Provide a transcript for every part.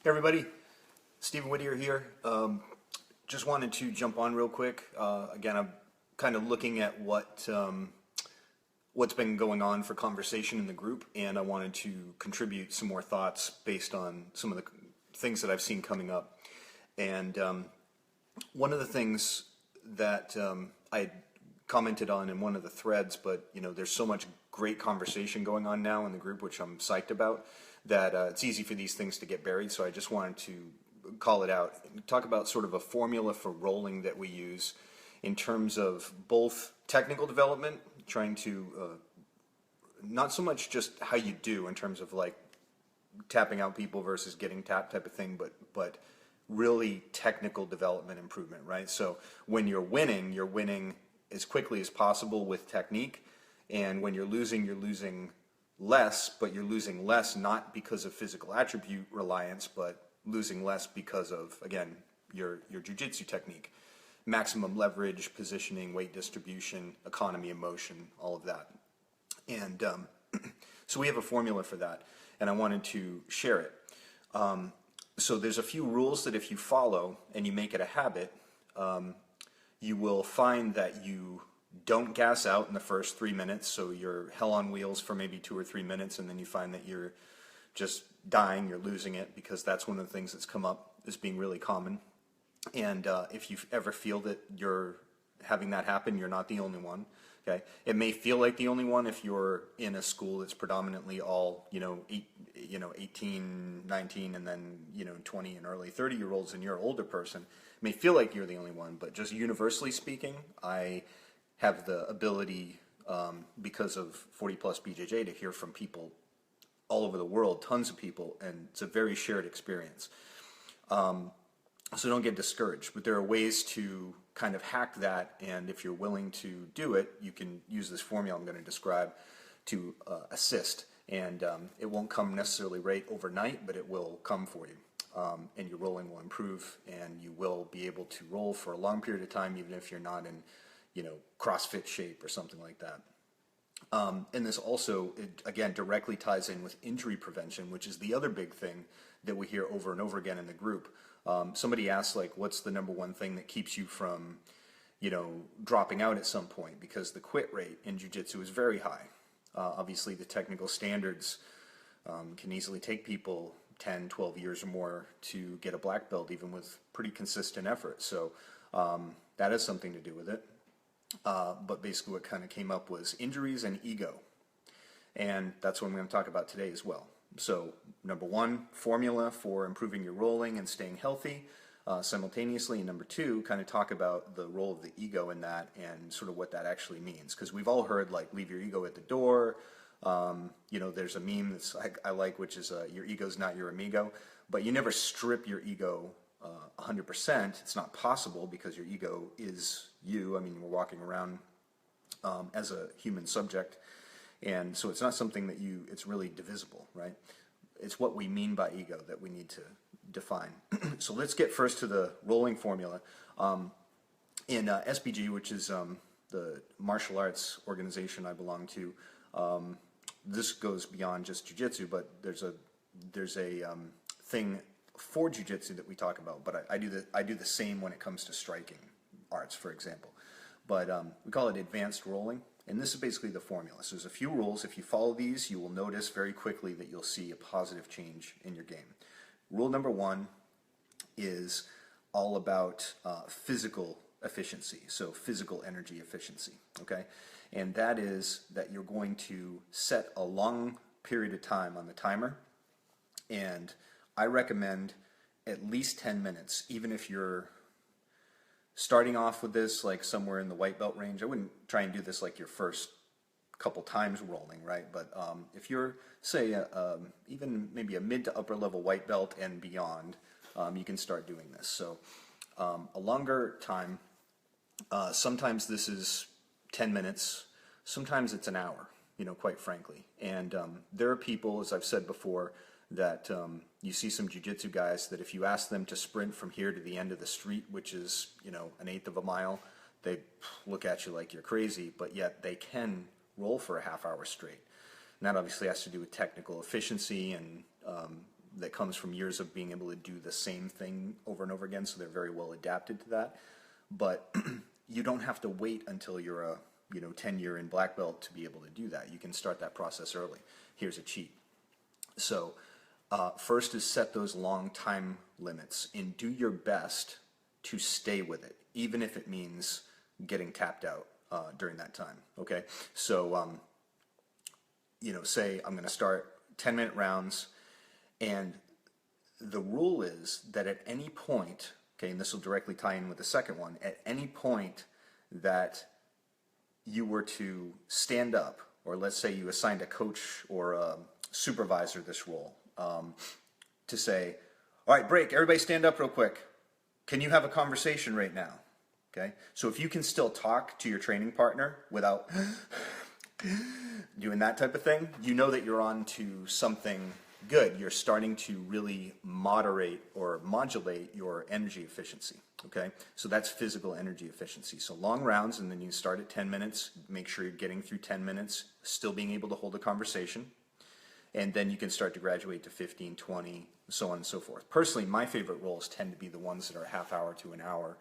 Hey everybody, Stephen Whittier here. Just wanted to jump on real quick. Again, I'm kind of looking at what's been going on for conversation in the group, and I wanted to contribute some more thoughts based on some of the things that I've seen coming up. And one of the things that I commented on in one of the threads, but there's so much great conversation going on now in the group, which I'm psyched about, that it's easy for these things to get buried. So I just wanted to call it out and talk about sort of a formula for rolling that we use in terms of both technical development, trying to not so much just how you do in terms of like tapping out people versus getting tapped type of thing, but really technical development improvement, right? So when you're winning as quickly as possible with technique, and when you're losing less, but you're losing less not because of physical attribute reliance, but losing less because of, again, your jiu-jitsu technique, maximum leverage, positioning, weight distribution, economy of motion, all of that. And so we have a formula for that, and I wanted to share it. So there's a few rules that if you follow and you make it a habit, you will find that you don't gas out in the first 3 minutes, so you're hell on wheels for maybe 2 or 3 minutes, and then you find that you're just dying, you're losing it, because that's one of the things that's come up as being really common. And if you ever feel that you're having that happen, you're not the only one. Okay, it may feel like the only one if you're in a school that's predominantly all 18, 19, and then 20 and early 30-year-olds, and you're an older person. It may feel like you're the only one, but just universally speaking, I have the ability, because of 40 plus BJJ, to hear from people all over the world, tons of people, and it's a very shared experience. So don't get discouraged, but there are ways to kind of hack that, and if you're willing to do it, you can use this formula I'm going to describe to assist, and it won't come necessarily right overnight, but it will come for you, and your rolling will improve, and you will be able to roll for a long period of time, even if you're not in CrossFit shape or something like that. And this also, again, directly ties in with injury prevention, which is the other big thing that we hear over and over again in the group. Somebody asked, like, what's the number one thing that keeps you from, dropping out at some point? Because the quit rate in jiu-jitsu is very high. Obviously, the technical standards can easily take people 10, 12 years or more to get a black belt, even with pretty consistent effort. So that has something to do with it. But basically what kind of came up was injuries and ego. And that's what I'm going to talk about today as well. So number one, formula for improving your rolling and staying healthy simultaneously. And number two, kind of talk about the role of the ego in that and sort of what that actually means. Because we've all heard, like, leave your ego at the door. There's a meme that's I like, which is your ego's not your amigo. But you never strip your ego 100%. It's not possible, because your ego is you. I mean, we're walking around as a human subject, and so it's not something that it's really divisible, right? It's what we mean by ego that we need to define. So let's get first to the rolling formula. In SBG, which is the martial arts organization I belong to, this goes beyond just jiu-jitsu, but there's a thing for jiu-jitsu that we talk about, but I do the same when it comes to striking arts, for example. But we call it advanced rolling, and this is basically the formula. So there's a few rules. If you follow these, you will notice very quickly that you'll see a positive change in your game. Rule number one is all about physical efficiency, so physical energy efficiency, okay? And that is that you're going to set a long period of time on the timer, and I recommend at least 10 minutes, even if you're starting off with this like somewhere in the white belt range. I wouldn't try and do this like your first couple times rolling, right? But if you're, say, even maybe a mid to upper level white belt and beyond, you can start doing this. So a longer time, sometimes this is 10 minutes, sometimes it's an hour, quite frankly. And there are people, as I've said before, that you see some jiu-jitsu guys that if you ask them to sprint from here to the end of the street, which is, an eighth of a mile, they look at you like you're crazy, but yet they can roll for a half hour straight. And that obviously has to do with technical efficiency and that comes from years of being able to do the same thing over and over again, so they're very well adapted to that. But you don't have to wait until you're a 10-year in black belt to be able to do that. You can start that process early. Here's a cheat. So first is set those long time limits and do your best to stay with it, even if it means getting tapped out during that time. Okay, so say I'm going to start 10-minute rounds, and the rule is that at any point, okay, and this will directly tie in with the second one, at any point that you were to stand up, or let's say you assigned a coach or a supervisor this role, to say, all right, break, everybody stand up real quick. Can you have a conversation right now? Okay, so if you can still talk to your training partner without doing that type of thing, you know that you're on to something good. You're starting to really moderate or modulate your energy efficiency. Okay, so that's physical energy efficiency. So long rounds, and then you start at 10 minutes. Make sure you're getting through 10 minutes, still being able to hold a conversation. And then you can start to graduate to 15, 20, so on and so forth. Personally, my favorite roles tend to be the ones that are half hour to an hour.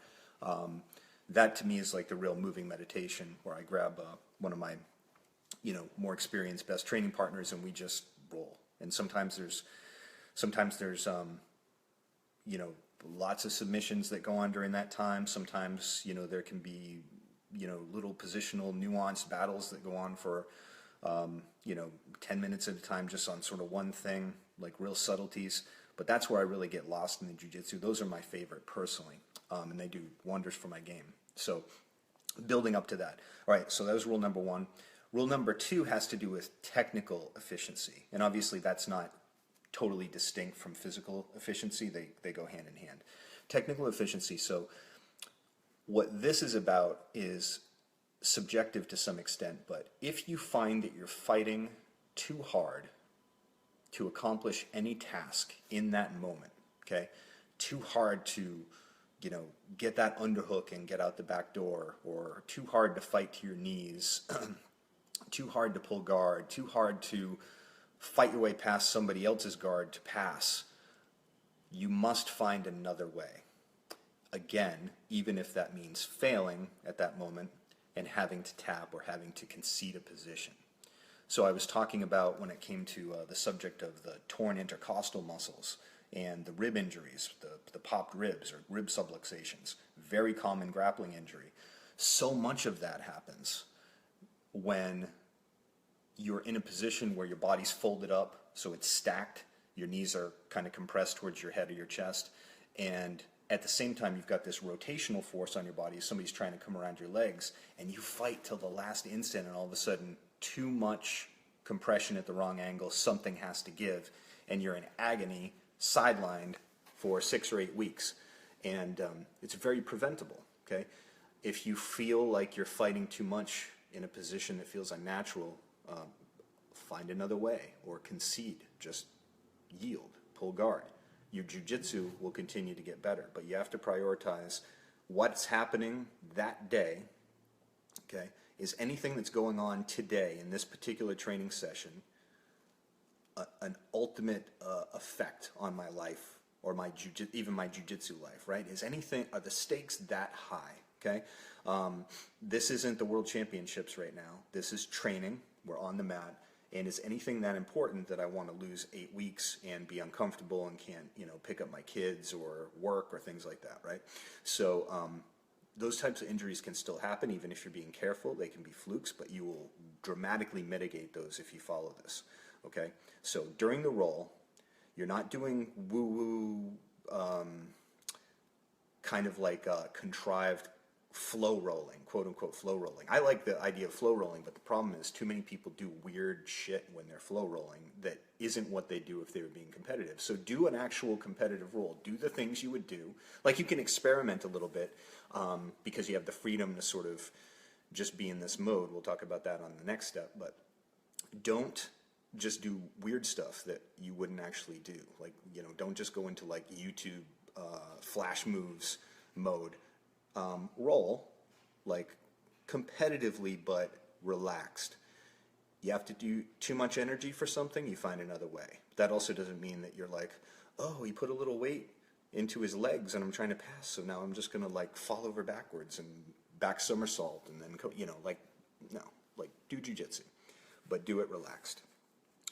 That to me is like the real moving meditation, where I grab one of my more experienced, best training partners, and we just roll. And sometimes there's lots of submissions that go on during that time. Sometimes there can be little positional nuanced battles that go on for 10 minutes at a time, just on sort of one thing, like real subtleties. But that's where I really get lost in the jiu-jitsu. Those are my favorite personally, and they do wonders for my game. So building up to that. All right, so that was rule number one. Rule number two has to do with technical efficiency. And obviously that's not totally distinct from physical efficiency. They go hand in hand. Technical efficiency, so what this is about is subjective to some extent, but if you find that you're fighting too hard to accomplish any task in that moment, okay, too hard to get that underhook and get out the back door, or too hard to fight to your knees, too hard to pull guard, too hard to fight your way past somebody else's guard to pass, you must find another way. Again, even if that means failing at that moment and having to tap or having to concede a position. So I was talking about, when it came to the subject of the torn intercostal muscles and the rib injuries, the popped ribs or rib subluxations, very common grappling injury. So much of that happens when you're in a position where your body's folded up, so it's stacked, your knees are kind of compressed towards your head or your chest, and at the same time you've got this rotational force on your body. Somebody's trying to come around your legs, and you fight till the last instant, and all of a sudden too much compression at the wrong angle, something has to give, and you're in agony, sidelined for 6 or 8 weeks. And it's very preventable. Okay, if you feel like you're fighting too much in a position that feels unnatural, find another way, or concede. Just yield, pull guard. Your jiu-jitsu will continue to get better, but you have to prioritize what's happening that day. Okay, is anything that's going on today in this particular training session an ultimate effect on my life, or my even my jiu-jitsu life, right? Are the stakes that high? Okay, this isn't the World Championships right now. This is training. We're on the mat, and is anything that important that I want to lose 8 weeks and be uncomfortable and can't pick up my kids or work or things like that, right? So those types of injuries can still happen, even if you're being careful. They can be flukes, but you will dramatically mitigate those if you follow this. Okay, so during the roll, you're not doing woo-woo, kind of like contrived flow rolling, quote-unquote flow rolling. I like the idea of flow rolling, but the problem is too many people do weird shit when they're flow rolling that isn't what they do if they were being competitive. So do an actual competitive roll. Do the things you would do. Like, you can experiment a little bit because you have the freedom to sort of just be in this mode. We'll talk about that on the next step, but don't just do weird stuff that you wouldn't actually do. Like, don't just go into like YouTube flash moves mode. Roll like competitively but relaxed. You have to do too much energy for something, you find another way. That also doesn't mean that you're like, oh, he put a little weight into his legs and I'm trying to pass, so now I'm just going to like fall over backwards and back somersault and then, like, no, like do jujitsu, but do it relaxed.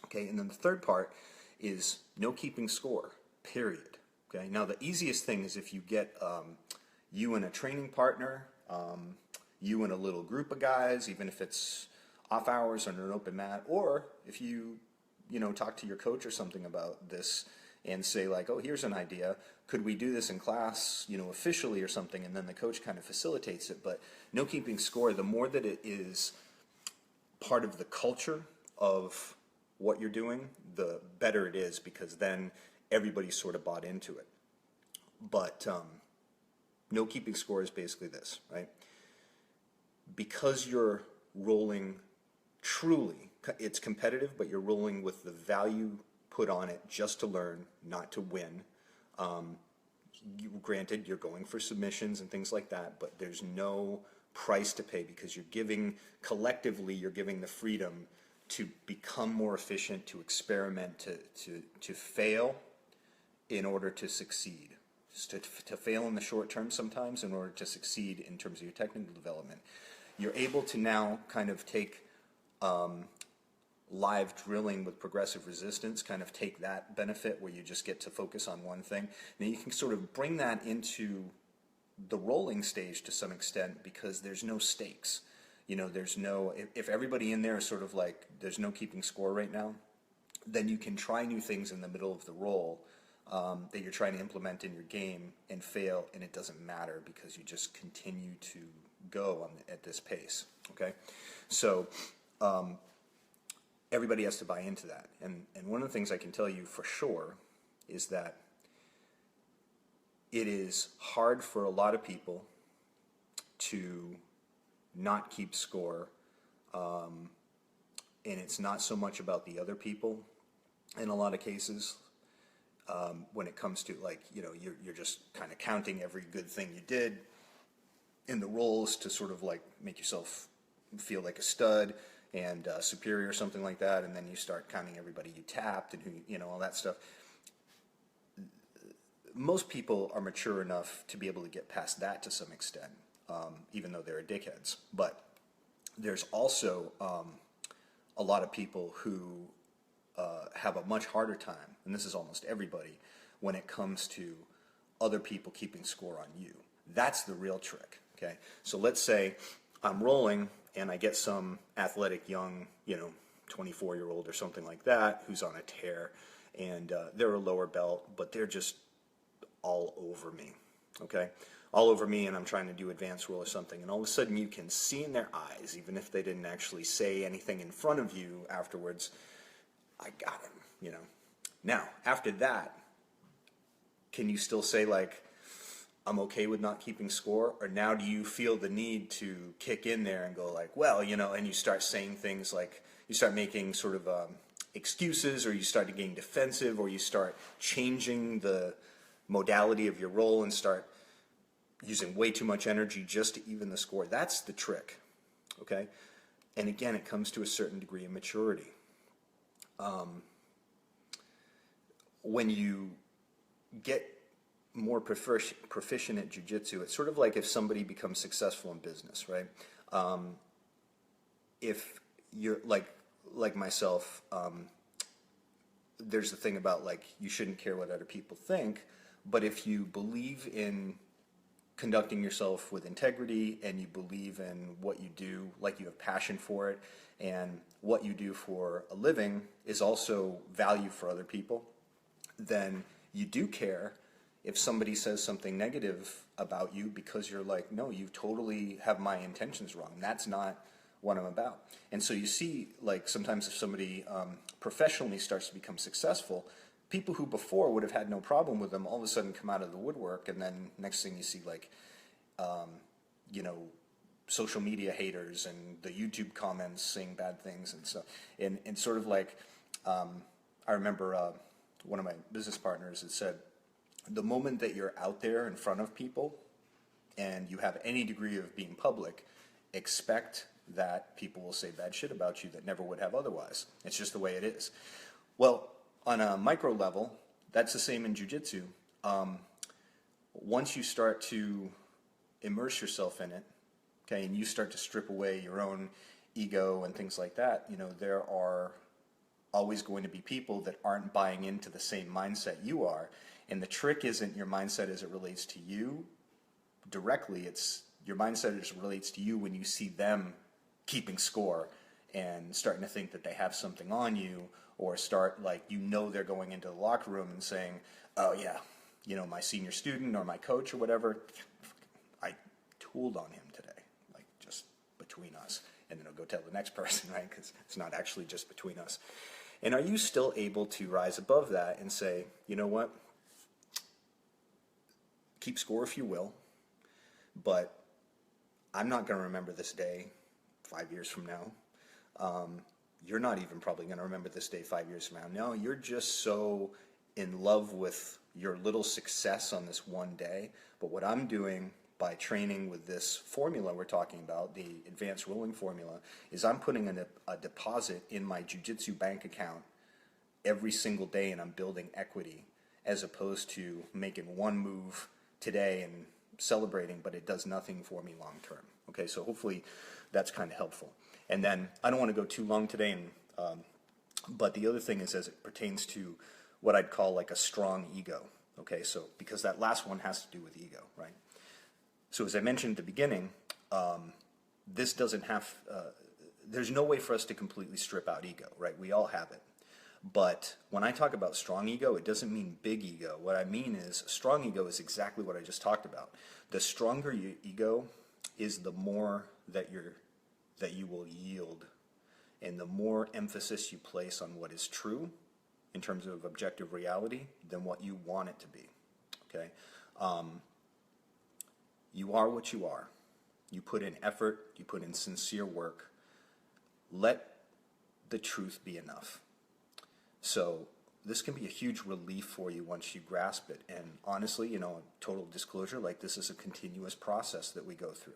Okay, and then the third part is no keeping score, period. Okay, now the easiest thing is if you get you and a training partner, you and a little group of guys, even if it's off hours on an open mat, or if you talk to your coach or something about this and say like, oh, here's an idea, could we do this in class, officially or something, and then the coach kind of facilitates it. But no keeping score, the more that it is part of the culture of what you're doing, the better it is, because then everybody's sort of bought into it. But no keeping score is basically this, right? Because you're rolling truly, it's competitive, but you're rolling with the value put on it just to learn, not to win. Granted, you're going for submissions and things like that, but there's no price to pay because you're giving, collectively, you're giving the freedom to become more efficient, to experiment, to fail in order to succeed. To fail in the short term sometimes in order to succeed in terms of your technical development. You're able to now kind of take live drilling with progressive resistance, kind of take that benefit where you just get to focus on one thing. Now you can sort of bring that into the rolling stage to some extent because there's no stakes. There's no, if everybody in there is sort of like, there's no keeping score right now, then you can try new things in the middle of the roll that you're trying to implement in your game and fail, and it doesn't matter because you just continue to go at this pace, okay? So everybody has to buy into that. And one of the things I can tell you for sure is that it is hard for a lot of people to not keep score, and it's not so much about the other people in a lot of cases. When it comes to like, you're just kind of counting every good thing you did in the rolls to sort of like make yourself feel like a stud and superior or something like that, and then you start counting everybody you tapped and who, all that stuff. Most people are mature enough to be able to get past that to some extent, even though they're dickheads. But there's also a lot of people who have a much harder time, and this is almost everybody, when it comes to other people keeping score on you. That's the real trick, okay? So let's say I'm rolling and I get some athletic young, 24-year-old or something like that who's on a tear, and they're a lower belt, but they're just all over me, okay? All over me, and I'm trying to do advanced roll or something, and all of a sudden you can see in their eyes, even if they didn't actually say anything in front of you afterwards, I got him, Now, after that, can you still say, like, I'm okay with not keeping score? Or now do you feel the need to kick in there and go like, well, and you start saying things like, you start making sort of excuses, or you start getting defensive, or you start changing the modality of your roll and start using way too much energy just to even the score. That's the trick, okay? And again, it comes to a certain degree of maturity. When you get more proficient at jiu-jitsu, it's sort of like if somebody becomes successful in business, right? If you're like myself, there's the thing about like you shouldn't care what other people think, but if you believe in conducting yourself with integrity and you believe in what you do, like you have passion for it, and what you do for a living is also value for other people, then you do care if somebody says something negative about you because you're like, no, you totally have my intentions wrong. That's not what I'm about. And so you see, like, sometimes if somebody professionally starts to become successful, people who before would have had no problem with them all of a sudden come out of the woodwork, and then next thing you see, like, social media haters and the YouTube comments saying bad things and stuff. And sort of like, I remember one of my business partners had said, the moment that you're out there in front of people and you have any degree of being public, expect that people will say bad shit about you that never would have otherwise. It's just the way it is. Well, on a micro level, that's the same in jiu-jitsu. Once you start to immerse yourself in it, okay, and you start to strip away your own ego and things like that, you know, there are always going to be people that aren't buying into the same mindset you are. And the trick isn't your mindset as it relates to you directly. It's your mindset as it relates to you when you see them keeping score and starting to think that they have something on you, or start, like, you know, they're going into the locker room and saying, oh yeah, you know, my senior student or my coach or whatever, I tooled on him today, like, just between us. And then I'll go tell the next person, right? Because it's not actually just between us. And are you still able to rise above that and say, you know what, keep score if you will, but I'm not going to remember this day 5 years from now. You're not even probably going to remember this day 5 years from now. No, you're just so in love with your little success on this one day. But what I'm doing by training with this formula we're talking about, the advanced rolling formula, is I'm putting a deposit in my jiu-jitsu bank account every single day, and I'm building equity, as opposed to making one move today and celebrating, but it does nothing for me long term. Okay, so hopefully that's kind of helpful. And then I don't want to go too long today, but the other thing is, as it pertains to what I'd call like a strong ego. Okay, so because that last one has to do with ego, right? So as I mentioned at the beginning, this doesn't have, there's no way for us to completely strip out ego, right? We all have it. But when I talk about strong ego, it doesn't mean big ego. What I mean is strong ego is exactly what I just talked about. The stronger your ego is, the more that you will yield, and the more emphasis you place on what is true in terms of objective reality than what you want it to be. Okay, you are what you are. You put in effort. You put in sincere work. Let the truth be enough. So this can be a huge relief for you once you grasp it. And honestly, you know, total disclosure, like, this is a continuous process that we go through.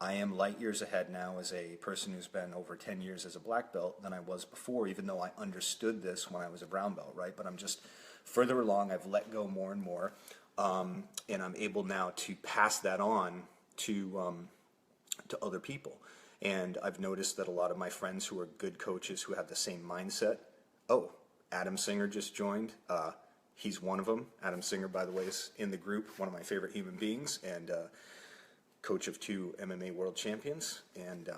I am light years ahead now as a person who's been over 10 years as a black belt than I was before, even though I understood this when I was a brown belt, right? But I'm just further along. I've let go more and more, and I'm able now to pass that on to other people. And I've noticed that a lot of my friends who are good coaches who have the same mindset. Oh, Adam Singer just joined. He's one of them. Adam Singer, by the way, is in the group, one of my favorite human beings, and coach of 2 MMA world champions, and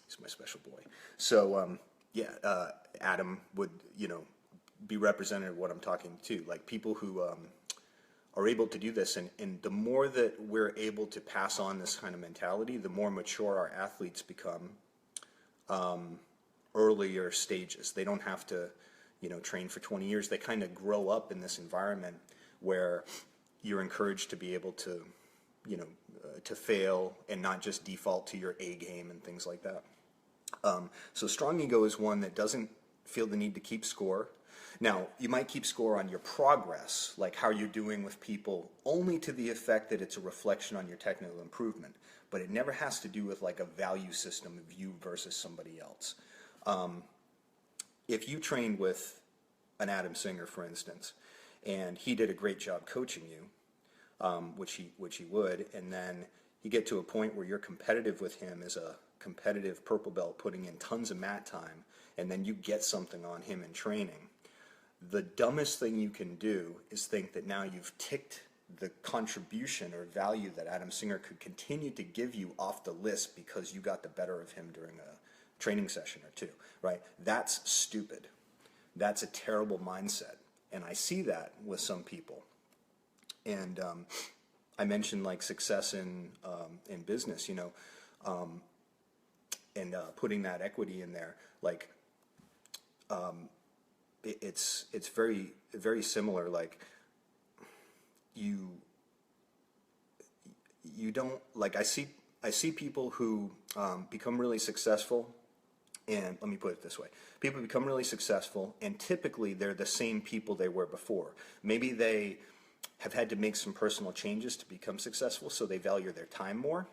he's my special boy. So, Adam would, you know, be representative of what I'm talking to, like people who are able to do this, and the more that we're able to pass on this kind of mentality, the more mature our athletes become. Earlier stages. They don't have to, you know, train for 20 years. They kind of grow up in this environment where you're encouraged to be able to, you know, to fail and not just default to your A game and things like that. So strong ego is one that doesn't feel the need to keep score. Now, you might keep score on your progress, like how you're doing with people, only to the effect that it's a reflection on your technical improvement. But it never has to do with like a value system of you versus somebody else. If you trained with an Adam Singer, for instance, and he did a great job coaching you, which he would, and then you get to a point where you're competitive with him as a competitive purple belt, putting in tons of mat time, and then you get something on him in training, the dumbest thing you can do is think that now you've ticked the contribution or value that Adam Singer could continue to give you off the list because you got the better of him during a training session or two, right? That's stupid. That's a terrible mindset. And I see that with some people. And I mentioned like success in business, you know, and putting that equity in there, like it's very, very similar. Like you don't, like I see people who become really successful. And let me put it this way. People become really successful, and typically they're the same people they were before. Maybe they have had to make some personal changes to become successful, so they value their time more.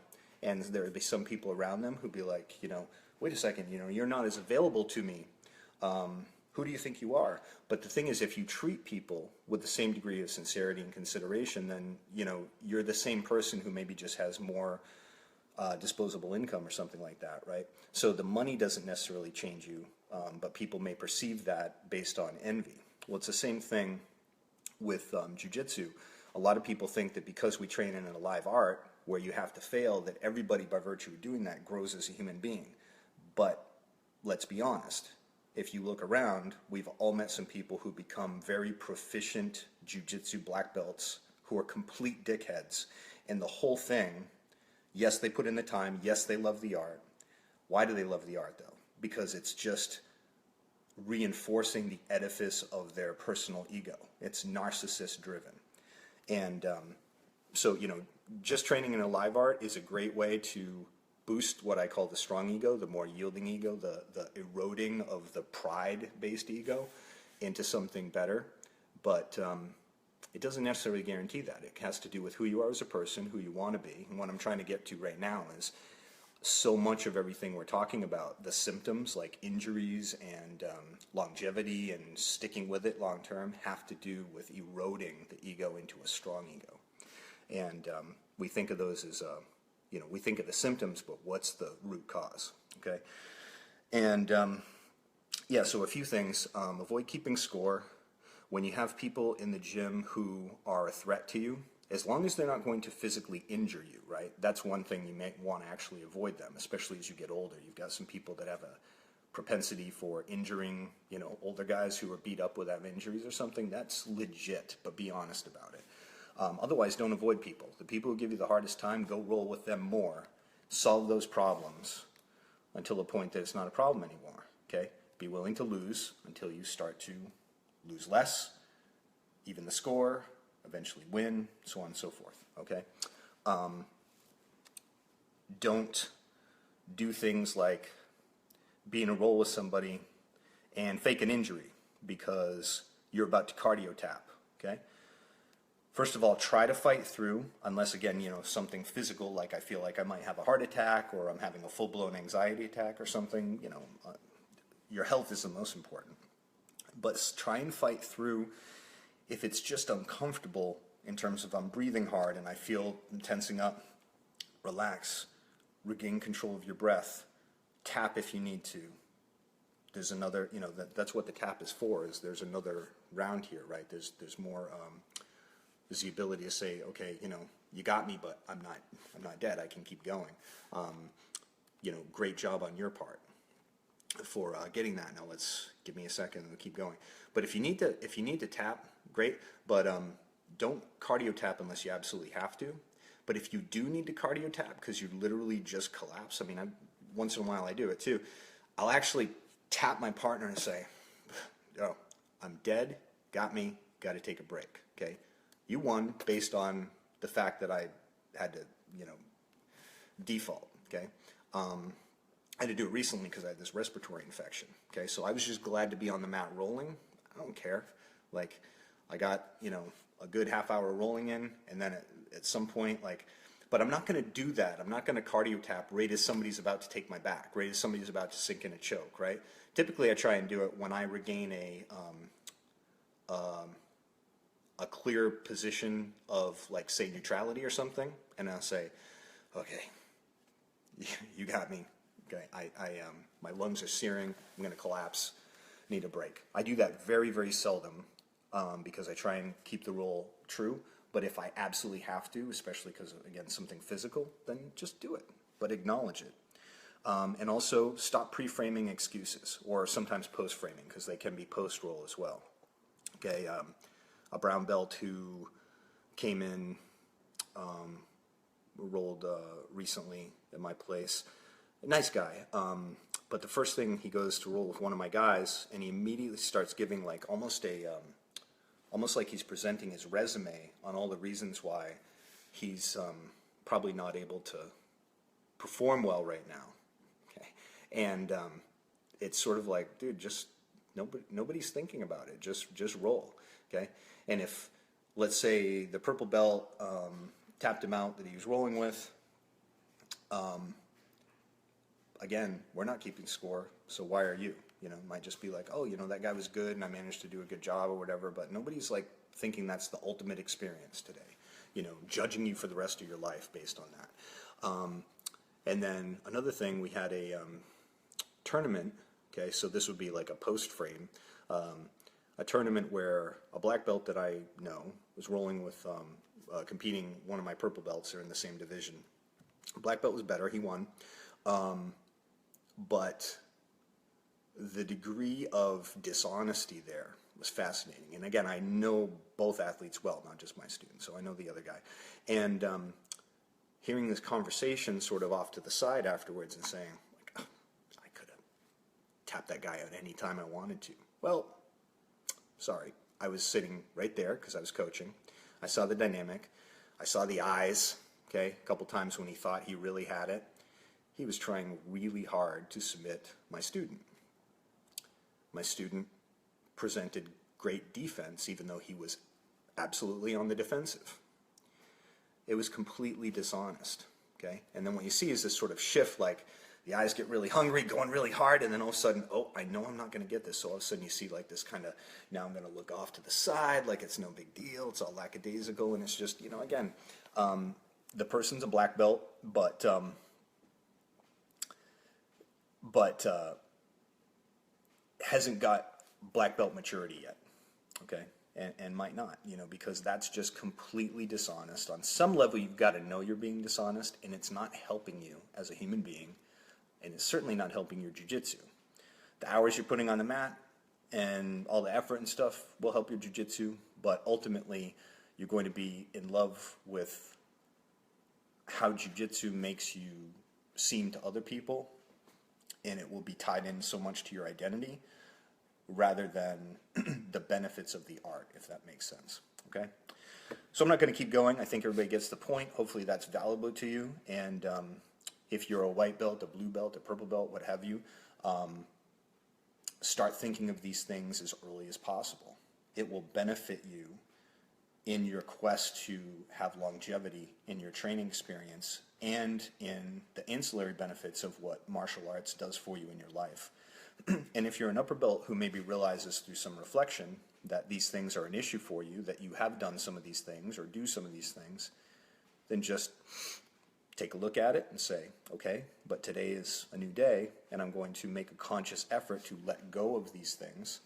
and there would be some people around them who'd be like, wait a second, you're not as available to me. Who do you think you are? But the thing is, if you treat people with the same degree of sincerity and consideration, then, you're the same person who maybe just has more disposable income or something like that, right? So the money doesn't necessarily change you, but people may perceive that based on envy. Well, it's the same thing with jiu-jitsu. A lot of people think that because we train in a live art where you have to fail, that everybody by virtue of doing that grows as a human being. But let's be honest. If you look around, we've all met some people who become very proficient jiu-jitsu black belts who are complete dickheads. And the whole thing, yes, they put in the time. Yes, they love the art. Why do they love the art, though? Because it's just reinforcing the edifice of their personal ego. It's narcissist driven. And so, just training in a live art is a great way to boost what I call the strong ego, the more yielding ego, the eroding of the pride-based ego into something better. But it doesn't necessarily guarantee that. It has to do with who you are as a person, who you want to be. And what I'm trying to get to right now is so much of everything we're talking about, the symptoms like injuries and longevity and sticking with it long term, have to do with eroding the ego into a strong ego. And we think of those as, we think of the symptoms, but what's the root cause, okay? And so a few things. Avoid keeping score. When you have people in the gym who are a threat to you, as long as they're not going to physically injure you, right? That's one thing you may want to actually avoid them, especially as you get older. You've got some people that have a propensity for injuring, older guys who are beat up with have injuries or something. That's legit, but be honest about it. Otherwise, don't avoid people. The people who give you the hardest time, go roll with them more. Solve those problems until the point that it's not a problem anymore, okay? Be willing to lose until you start to lose less, even the score, eventually win, so on and so forth, okay? Don't do things like be in a roll with somebody and fake an injury because you're about to cardio tap, okay? First of all, try to fight through, unless, again, something physical, like I feel like I might have a heart attack or I'm having a full-blown anxiety attack or something, your health is the most important. But try and fight through if it's just uncomfortable in terms of I'm breathing hard and I feel tensing up. Relax, regain control of your breath, tap if you need to. There's another, that's what the tap is for, is there's another round here, right? There's more, there's the ability to say, okay, you got me, but I'm not dead. I can keep going. Great job on your part for getting that. Now give me a second and we'll keep going. But if you need to tap, great. But don't cardio tap unless you absolutely have to. But if you do need to cardio tap because you literally just collapse, once in a while I do it too. I'll actually tap my partner and say, "Oh, I'm dead. Got me. Got to take a break." Okay. You won based on the fact that I had to, default, okay? I had to do it recently because I had this respiratory infection, okay? So I was just glad to be on the mat rolling. I don't care. Like, I got, a good half hour rolling in, and then at some point, but I'm not going to do that. I'm not going to cardio tap right as somebody's about to take my back, right as somebody's about to sink in a choke, right? Typically, I try and do it when I regain a clear position of, say, neutrality or something, and I'll say, okay, you got me. Okay, my lungs are searing. I'm going to collapse. Need a break. I do that very, very seldom because I try and keep the rule true. But if I absolutely have to, especially because, again, something physical, then just do it. But acknowledge it. And also stop pre-framing excuses, or sometimes post-framing, because they can be post-roll as well. Okay, a brown belt who came in, rolled recently at my place. A nice guy, but the first thing he goes to roll with one of my guys, and he immediately starts giving almost like he's presenting his resume on all the reasons why he's probably not able to perform well right now. Okay, and it's sort of like, dude, just nobody's thinking about it. Just roll. Okay, and if, let's say, the purple belt tapped him out that he was rolling with, Again, we're not keeping score, so why are you? You know, it might just be like, oh, you know, that guy was good and I managed to do a good job or whatever, but nobody's like thinking that's the ultimate experience today, you know, judging you for the rest of your life based on that. And then another thing, we had a tournament, okay, so this would be like a post frame, a tournament where a black belt that I know was rolling with, competing, one of my purple belts are in the same division. Black belt was better, he won. But the degree of dishonesty there was fascinating. And again, I know both athletes well, not just my students, so I know the other guy. And hearing this conversation sort of off to the side afterwards and saying, like, oh, I could have tapped that guy out any time I wanted to. Well, sorry, I was sitting right there because I was coaching. I saw the dynamic. I saw the eyes, okay, a couple times when he thought he really had it. He was trying really hard to submit my student. My student presented great defense, even though he was absolutely on the defensive. It was completely dishonest, okay? And then what you see is this sort of shift, like the eyes get really hungry, going really hard, and then all of a sudden, oh, I know I'm not going to get this. So all of a sudden you see like this kind of, now I'm going to look off to the side, like it's no big deal, it's all lackadaisical, and it's just, you know, again, the person's a black belt, but hasn't got black belt maturity yet, okay, and might not, you know, because that's just completely dishonest. On some level, you've got to know you're being dishonest, and it's not helping you as a human being, and it's certainly not helping your jiu-jitsu. The hours you're putting on the mat and all the effort and stuff will help your jiu-jitsu, but ultimately, you're going to be in love with how jiu-jitsu makes you seem to other people, and it will be tied in so much to your identity rather than the benefits of the art, if that makes sense, okay? So I'm not going to keep going. I think everybody gets the point. Hopefully that's valuable to you, and if you're a white belt, a blue belt, a purple belt, what have you, start thinking of these things as early as possible. It will benefit you in your quest to have longevity in your training experience and in the ancillary benefits of what martial arts does for you in your life. And if you're an upper belt who maybe realizes through some reflection that these things are an issue for you, that you have done some of these things or do some of these things, then just take a look at it and say, okay, but today is a new day, and I'm going to make a conscious effort to let go of these things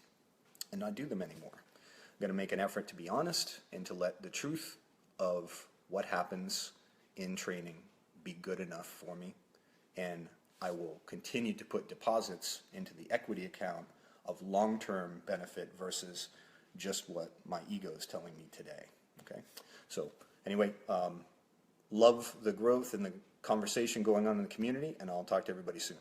and not do them anymore. I'm going to make an effort to be honest and to let the truth of what happens in training be good enough for me, and I will continue to put deposits into the equity account of long-term benefit versus just what my ego is telling me today, okay? So anyway, love the growth and the conversation going on in the community, and I'll talk to everybody soon.